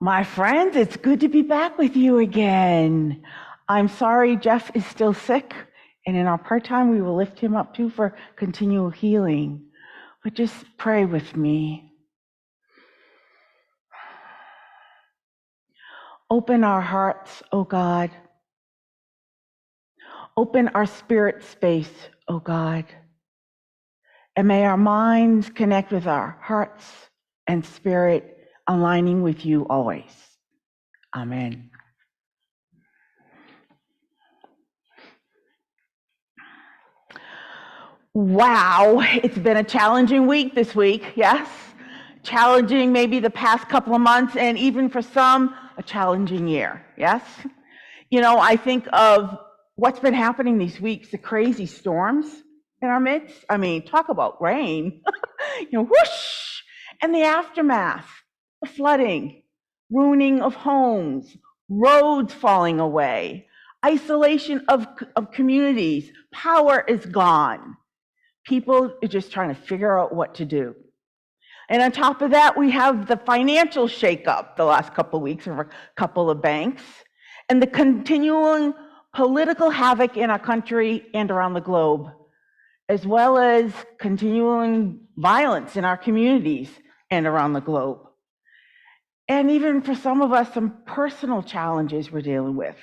My friends, it's good to be back with you again. I'm sorry Jeff is still sick, and in our part-time, we will lift him up too for continual healing. But just pray with me. Open our hearts, O God. Open our spirit space, O God. And may our minds connect with our hearts and spirit, aligning with you always. Amen. Wow, it's been a challenging week this week, yes? Challenging maybe the past couple of months, and even for some, a challenging year, yes? You know, I think of what's been happening these weeks, the crazy storms in our midst. I mean, talk about rain, whoosh, and the aftermath, the flooding, ruining of homes, roads falling away, isolation of communities, power is gone. People are just trying to figure out what to do. And on top of that, we have the financial shakeup the last couple of weeks of a couple of banks, and the continuing political havoc in our country and around the globe, as well as continuing violence in our communities and around the globe. And even for some of us, some personal challenges we're dealing with.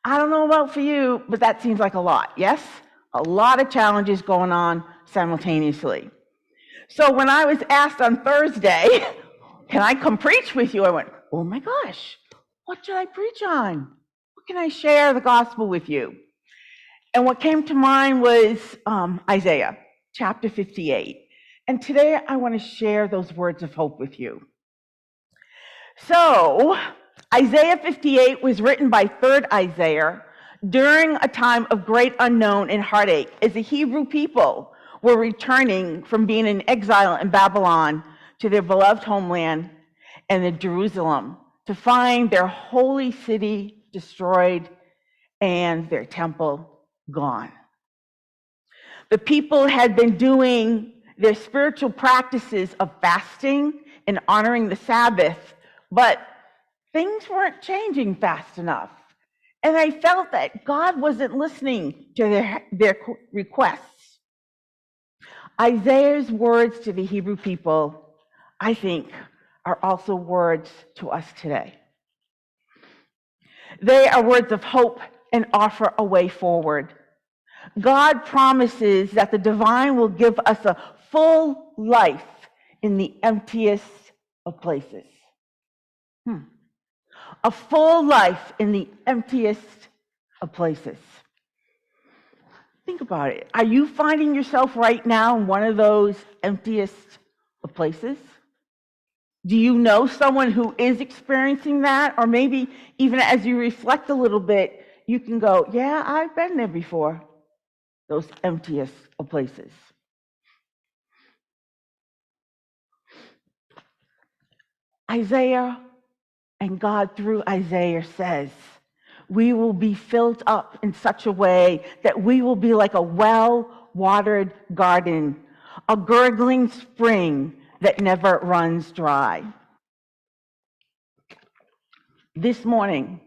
I don't know about for you, but that seems like a lot, yes? A lot of challenges going on simultaneously. So when I was asked on Thursday, can I come preach with you? I went, oh my gosh, what should I preach on? What can I share the gospel with you? And what came to mind was Isaiah chapter 58. And today I want to share those words of hope with you. So Isaiah 58 was written by third Isaiah during a time of great unknown and heartache as the Hebrew people were returning from being in exile in Babylon to their beloved homeland and in Jerusalem to find their holy city destroyed and their temple gone. The people had been doing their spiritual practices of fasting and honoring the Sabbath, but things weren't changing fast enough. And I felt that God wasn't listening to their requests. Isaiah's words to the Hebrew people, I think, are also words to us today. They are words of hope and offer a way forward. God promises that the divine will give us a full life in the emptiest of places. A full life in the emptiest of places. Think about it. Are you finding yourself right now in one of those emptiest of places? Do you know someone who is experiencing that? Or maybe even as you reflect a little bit, you can go, yeah, I've been there before. Those emptiest of places. Isaiah and God through Isaiah says, we will be filled up in such a way that we will be like a well-watered garden, a gurgling spring that never runs dry. This morning,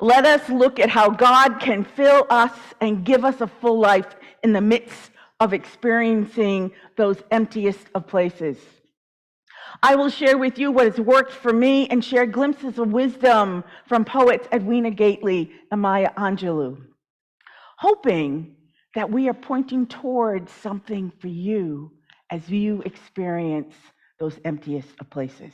let us look at how God can fill us and give us a full life in the midst of experiencing those emptiest of places. I will share with you what has worked for me and share glimpses of wisdom from poets Edwina Gately and Maya Angelou, hoping that we are pointing towards something for you as you experience those emptiest of places.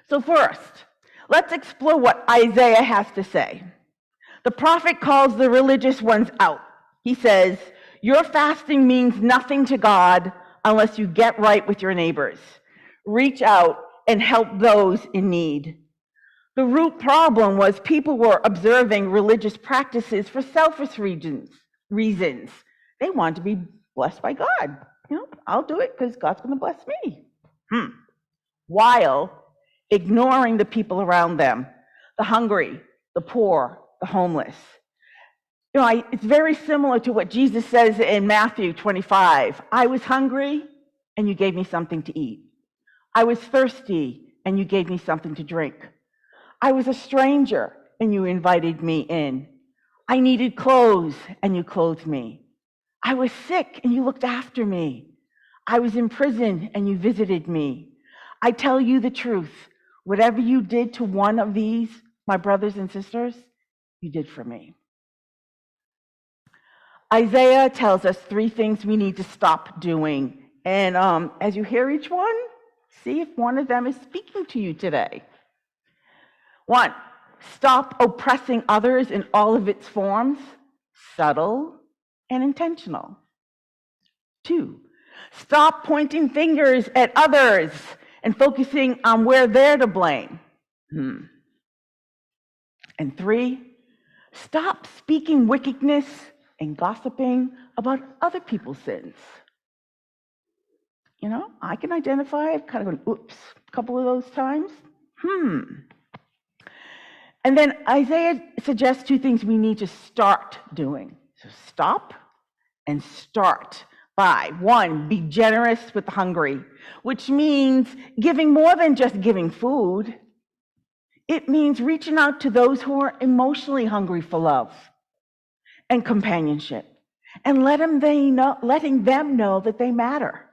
So first, let's explore what Isaiah has to say. The prophet calls the religious ones out. He says, your fasting means nothing to God unless you get right with your neighbors. Reach out and help those in need. The root problem was people were observing religious practices for selfish reasons. They wanted to be blessed by God. I'll do it because God's going to bless me. While ignoring the people around them, the hungry, the poor, the homeless. It's very similar to what Jesus says in Matthew 25. I was hungry, and you gave me something to eat. I was thirsty, and you gave me something to drink. I was a stranger, and you invited me in. I needed clothes, and you clothed me. I was sick, and you looked after me. I was in prison, and you visited me. I tell you the truth. Whatever you did to one of these, my brothers and sisters, you did for me. Isaiah tells us 3 things we need to stop doing. And as you hear each one, see if one of them is speaking to you today. 1, stop oppressing others in all of its forms, subtle and intentional. 2, stop pointing fingers at others and focusing on where they're to blame. And 3, stop speaking wickedness and gossiping about other people's sins. You know, I can identify kind of an oops a couple of those times. And then Isaiah suggests 2 things we need to start doing. So stop and start by 1, be generous with the hungry, which means giving more than just giving food. It means reaching out to those who are emotionally hungry for love and companionship, and letting them know that they matter.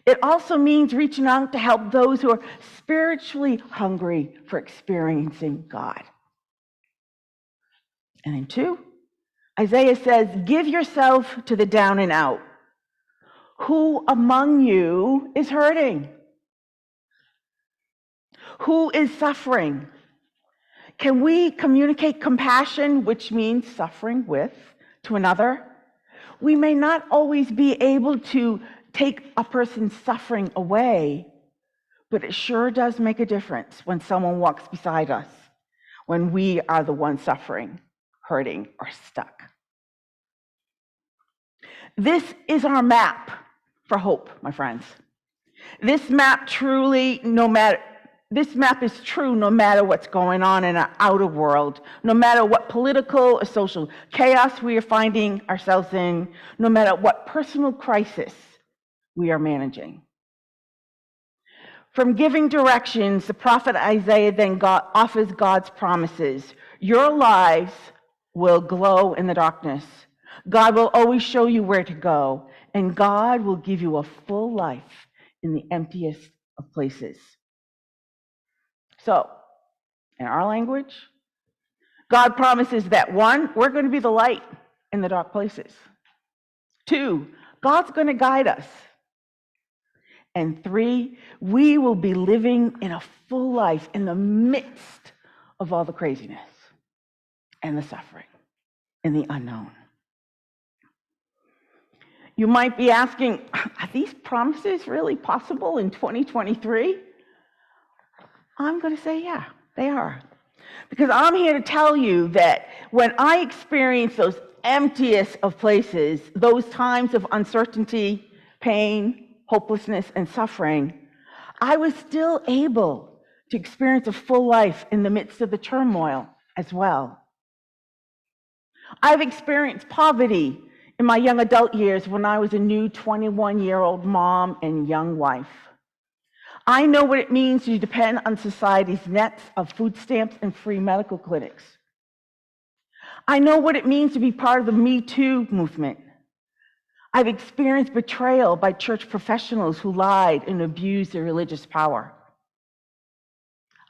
It also means reaching out to help those who are spiritually hungry for experiencing God. And then 2, Isaiah says, give yourself to the down and out. Who among you is hurting? Who is suffering? Can we communicate compassion, which means suffering with, to another? We may not always be able to take a person's suffering away, but it sure does make a difference when someone walks beside us, when we are the one suffering, hurting, or stuck. This is our map for hope, my friends. This map is true no matter what's going on in our outer world, no matter what political or social chaos we are finding ourselves in, no matter what personal crisis we are managing. From giving directions, the prophet Isaiah then offers God's promises. Your lives will glow in the darkness. God will always show you where to go, and God will give you a full life in the emptiest of places. So, in our language, God promises that 1, we're going to be the light in the dark places. 2, God's going to guide us. And 3, we will be living in a full life in the midst of all the craziness and the suffering and the unknown. You might be asking, are these promises really possible in 2023? I'm going to say, yeah, they are. Because I'm here to tell you that when I experience those emptiest of places, those times of uncertainty, pain, hopelessness, and suffering, I was still able to experience a full life in the midst of the turmoil as well. I've experienced poverty in my young adult years when I was a new 21-year-old mom and young wife. I know what it means to depend on society's nets of food stamps and free medical clinics. I know what it means to be part of the Me Too movement. I've experienced betrayal by church professionals who lied and abused their religious power.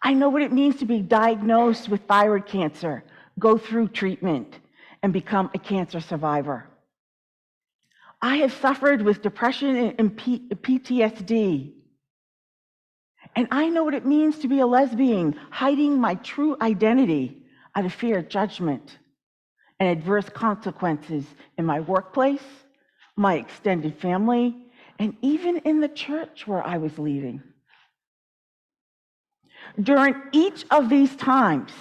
I know what it means to be diagnosed with thyroid cancer, go through treatment, and become a cancer survivor. I have suffered with depression and PTSD. And I know what it means to be a lesbian, hiding my true identity out of fear of judgment and adverse consequences in my workplace, my extended family, and even in the church where I was leading. During each of these times,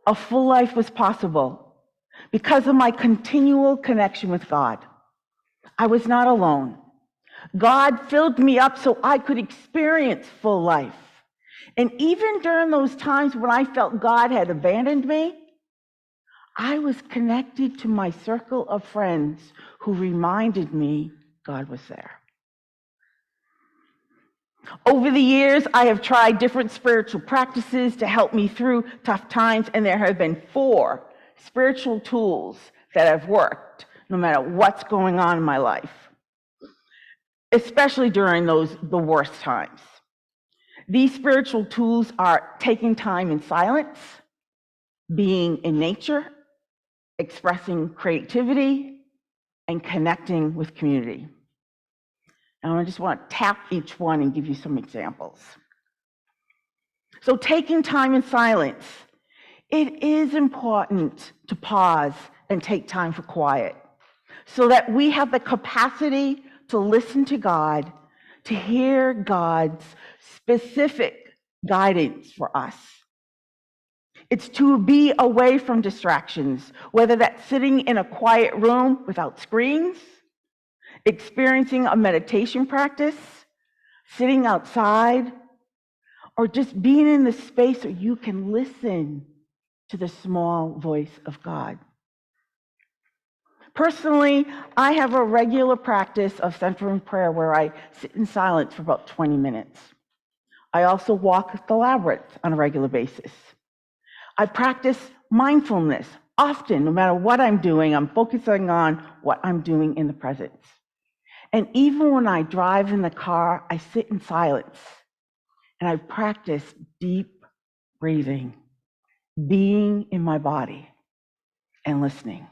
a full life was possible because of my continual connection with God. I was not alone. God filled me up so I could experience full life. And even during those times when I felt God had abandoned me, I was connected to my circle of friends who reminded me God was there. Over the years, I have tried different spiritual practices to help me through tough times, and there have been 4 spiritual tools that have worked no matter what's going on in my life, especially during the worst times. These spiritual tools are taking time in silence, being in nature, expressing creativity, and connecting with community. And I just want to tap each one and give you some examples. So taking time in silence. It is important to pause and take time for quiet so that we have the capacity to listen to God, to hear God's specific guidance for us. It's to be away from distractions, whether that's sitting in a quiet room without screens, experiencing a meditation practice, sitting outside, or just being in the space where you can listen to the small voice of God. Personally, I have a regular practice of centering prayer where I sit in silence for about 20 minutes. I also walk the labyrinth on a regular basis. I practice mindfulness often. No matter what I'm doing, I'm focusing on what I'm doing in the present. And even when I drive in the car, I sit in silence and I practice deep breathing, being in my body and listening.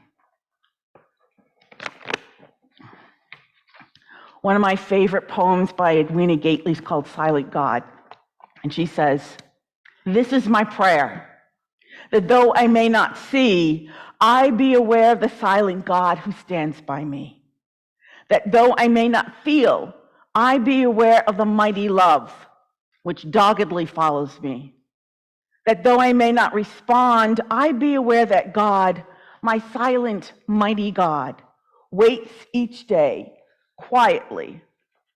One of my favorite poems by Edwina Gately is called Silent God. And she says, "This is my prayer, that though I may not see, I be aware of the silent God who stands by me. That though I may not feel, I be aware of the mighty love which doggedly follows me. That though I may not respond, I be aware that God, my silent, mighty God, waits each day quietly,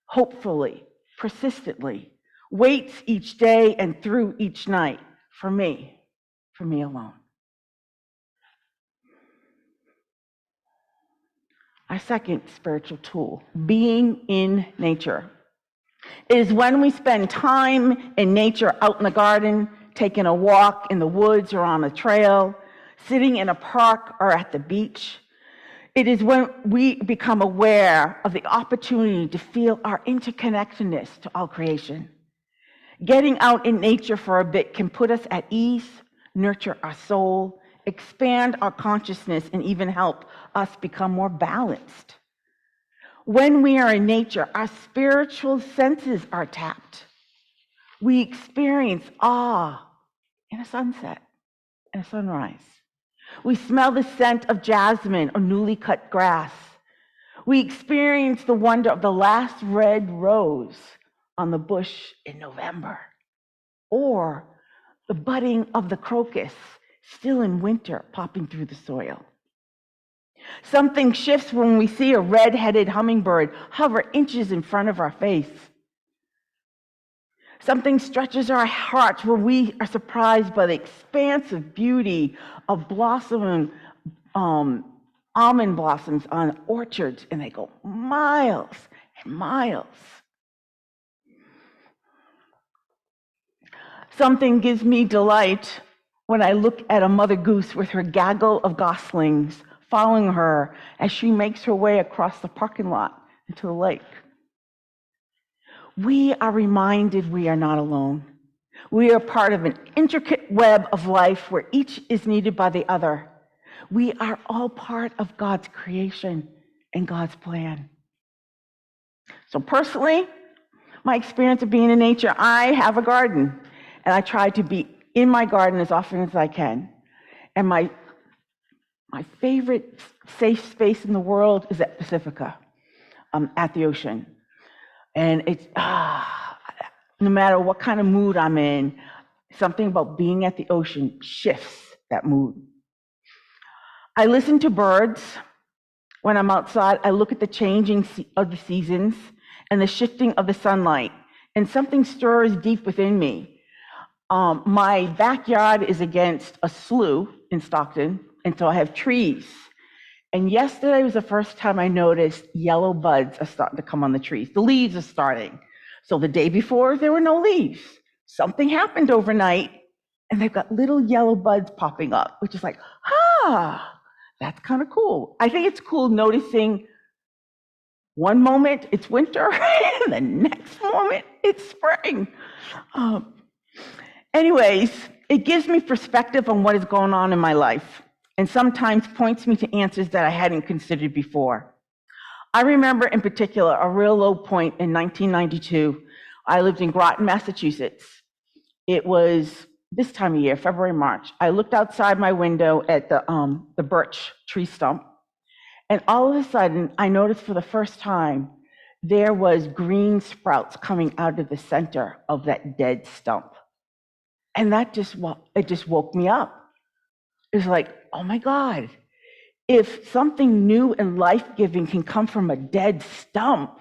hopefully, persistently, waits each day and through each night for me alone." Our second spiritual tool, being in nature, is when we spend time in nature, out in the garden, taking a walk in the woods or on a trail, sitting in a park or at the beach. It is when we become aware of the opportunity to feel our interconnectedness to all creation. Getting out in nature for a bit can put us at ease, nurture our soul, expand our consciousness, and even help us become more balanced. When we are in nature, our spiritual senses are tapped. We experience awe in a sunset and a sunrise. We smell the scent of jasmine or newly cut grass. We experience the wonder of the last red rose on the bush in November, or the budding of the crocus still in winter popping through the soil. Something shifts when we see a red-headed hummingbird hover inches in front of our face. Something stretches our hearts where we are surprised by the expansive beauty of blossoming almond blossoms on orchards, and they go miles and miles. Something gives me delight when I look at a mother goose with her gaggle of goslings following her as she makes her way across the parking lot into the lake. We are reminded we are not alone. We are part of an intricate web of life where each is needed by the other. We are all part of God's creation and God's plan. So personally, my experience of being in nature, I have a garden, and I try to be in my garden as often as I can. And my favorite safe space in the world is at Pacifica, at the ocean. And it's, no matter what kind of mood I'm in, something about being at the ocean shifts that mood. I listen to birds. When I'm outside, I look at the changing of the seasons and the shifting of the sunlight, and something stirs deep within me. My backyard is against a slough in Stockton, and so I have trees. And yesterday was the first time I noticed yellow buds are starting to come on the trees. The leaves are starting. So the day before, there were no leaves. Something happened overnight, and they've got little yellow buds popping up, which is like, that's kind of cool. I think it's cool noticing one moment it's winter, and the next moment it's spring. Anyways, it gives me perspective on what is going on in my life, and sometimes points me to answers that I hadn't considered before. I remember in particular a real low point in 1992. I lived in Groton, Massachusetts. It was this time of year, February, March. I looked outside my window at the birch tree stump, and all of a sudden, I noticed for the first time, there was green sprouts coming out of the center of that dead stump. And it just woke me up. It was like, oh my God, if something new and life-giving can come from a dead stump,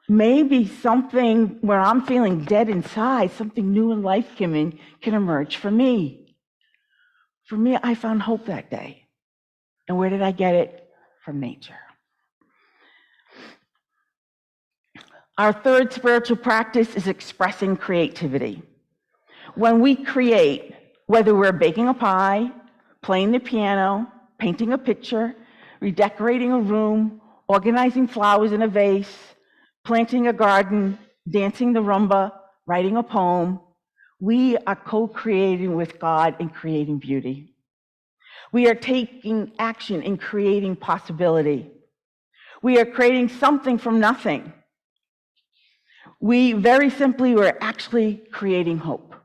maybe something where I'm feeling dead inside, something new and life-giving can emerge for me. For me, I found hope that day. And where did I get it? From nature. Our third spiritual practice is expressing creativity. When we create, whether we're baking a pie, playing the piano, painting a picture, redecorating a room, organizing flowers in a vase, planting a garden, dancing the rumba, writing a poem, we are co-creating with God and creating beauty. We are taking action in creating possibility. We are creating something from nothing. We're actually creating hope.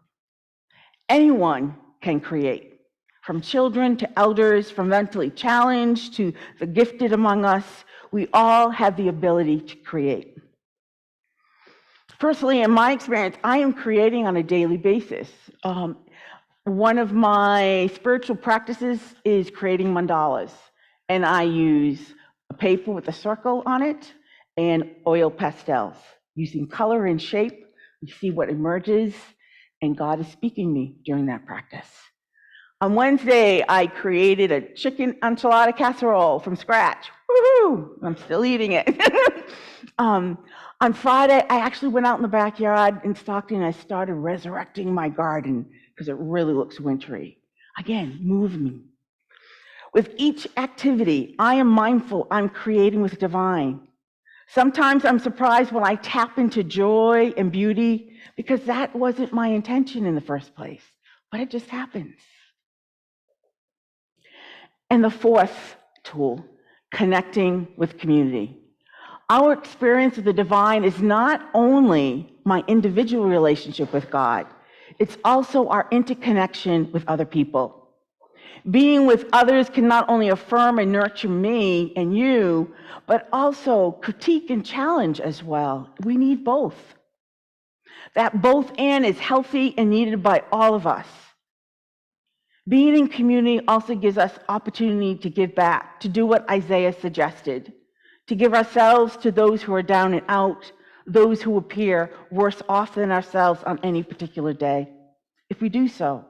Anyone can create, from children to elders, from mentally challenged to the gifted among us. We all have the ability to create. Personally, in my experience, I am creating on a daily basis. One of my spiritual practices is creating mandalas, and I use a paper with a circle on it and oil pastels. Using color and shape, we see what emerges, and God is speaking to me during that practice. On Wednesday, I created a chicken enchilada casserole from scratch. Woohoo! I'm still eating it. On Friday, I actually went out in the backyard in Stockton and I started resurrecting my garden because it really looks wintry. Again, move me. With each activity, I am mindful I'm creating with divine. Sometimes I'm surprised when I tap into joy and beauty because that wasn't my intention in the first place, but it just happens. And the fourth tool, connecting with community. Our experience of the divine is not only my individual relationship with God, it's also our interconnection with other people. Being with others can not only affirm and nurture me and you, but also critique and challenge as well. We need both. That both and is healthy and needed by all of us. Being in community also gives us opportunity to give back, to do what Isaiah suggested, to give ourselves to those who are down and out, those who appear worse off than ourselves on any particular day. If we do so,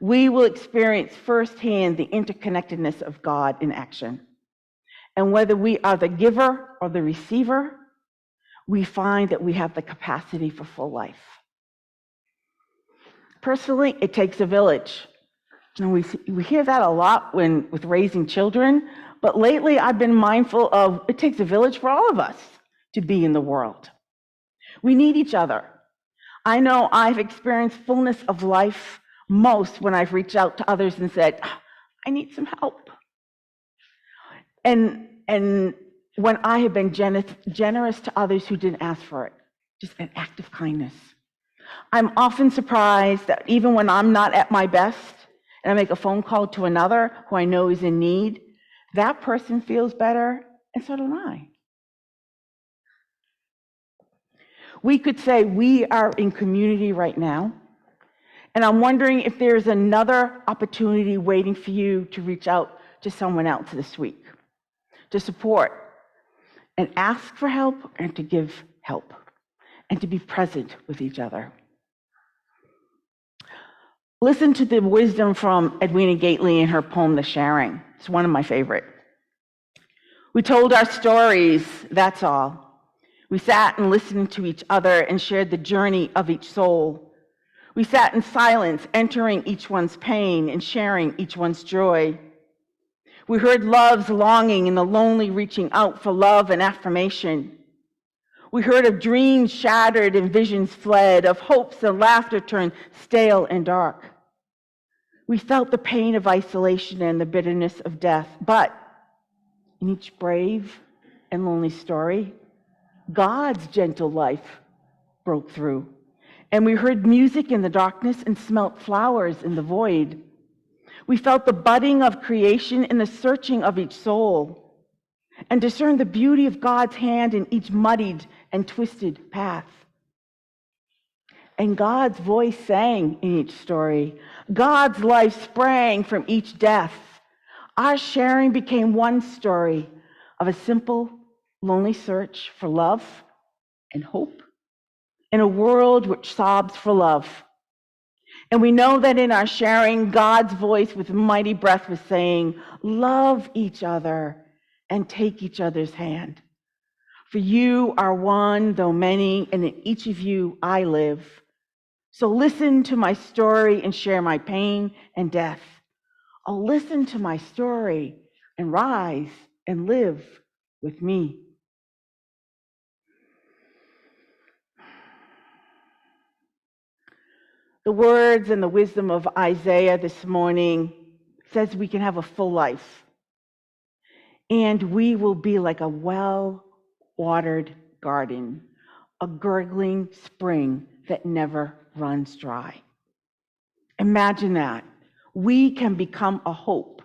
we will experience firsthand the interconnectedness of God in action. And whether we are the giver or the receiver, we find that we have the capacity for full life. Personally, it takes a village. And we hear that a lot with raising children, but lately I've been mindful of it takes a village for all of us to be in the world. We need each other. I know I've experienced fullness of life most when I've reached out to others and said, I need some help. And when I have been generous to others who didn't ask for it, just an act of kindness. I'm often surprised that even when I'm not at my best, and I make a phone call to another who I know is in need, that person feels better, and so do I. We could say we are in community right now, and I'm wondering if there's another opportunity waiting for you to reach out to someone else this week, to support, and ask for help, and to give help, and to be present with each other. Listen to the wisdom from Edwina Gately in her poem, The Sharing. It's one of my favorite. We told our stories, that's all. We sat and listened to each other and shared the journey of each soul. We sat in silence, entering each one's pain and sharing each one's joy. We heard love's longing and the lonely reaching out for love and affirmation. We heard of dreams shattered and visions fled, of hopes and laughter turned stale and dark. We felt the pain of isolation and the bitterness of death, but in each brave and lonely story, God's gentle life broke through. And we heard music in the darkness and smelt flowers in the void. We felt the budding of creation and the searching of each soul, and discerned the beauty of God's hand in each muddied and twisted path. And God's voice sang in each story. God's life sprang from each death. Our sharing became one story of a simple, lonely search for love and hope in a world which sobs for love. And we know that in our sharing, God's voice with mighty breath was saying, love each other and take each other's hand. For you are one, though many, and in each of you I live. So listen to my story and share my pain and death. Oh, listen to my story and rise and live with me. The words and the wisdom of Isaiah this morning says we can have a full life. And we will be like a well-watered garden, a gurgling spring that never runs dry. Imagine that. We can become a hope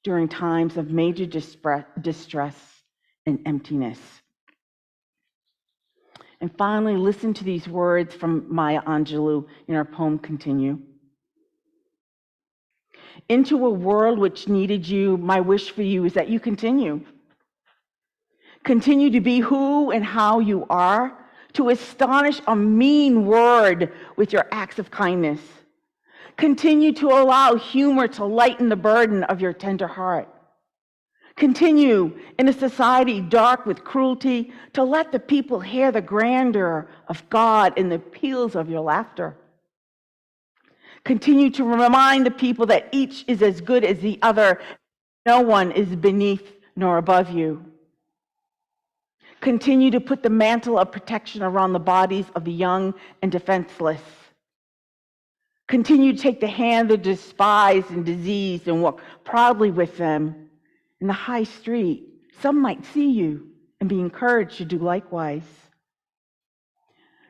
during times of major distress and emptiness. And finally, listen to these words from Maya Angelou in our poem, Continue. Into a world which needed you, my wish for you is that you continue. Continue to be who and how you are, to astonish a mean word with your acts of kindness. Continue to allow humor to lighten the burden of your tender heart. Continue in a society dark with cruelty to let the people hear the grandeur of God in the peals of your laughter. Continue to remind the people that each is as good as the other. No one is beneath nor above you. Continue to put the mantle of protection around the bodies of the young and defenseless. Continue to take the hand of the despised and diseased and walk proudly with them. In the high street, some might see you and be encouraged to do likewise.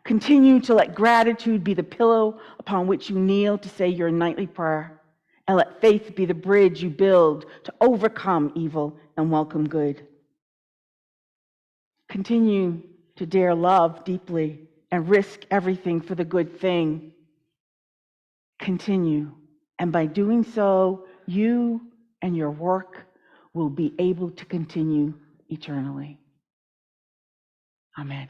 Continue to let gratitude be the pillow upon which you kneel to say your nightly prayer, and let faith be the bridge you build to overcome evil and welcome good. Continue to dare love deeply and risk everything for the good thing. Continue, and by doing so, you and your work will be able to continue eternally. Amen.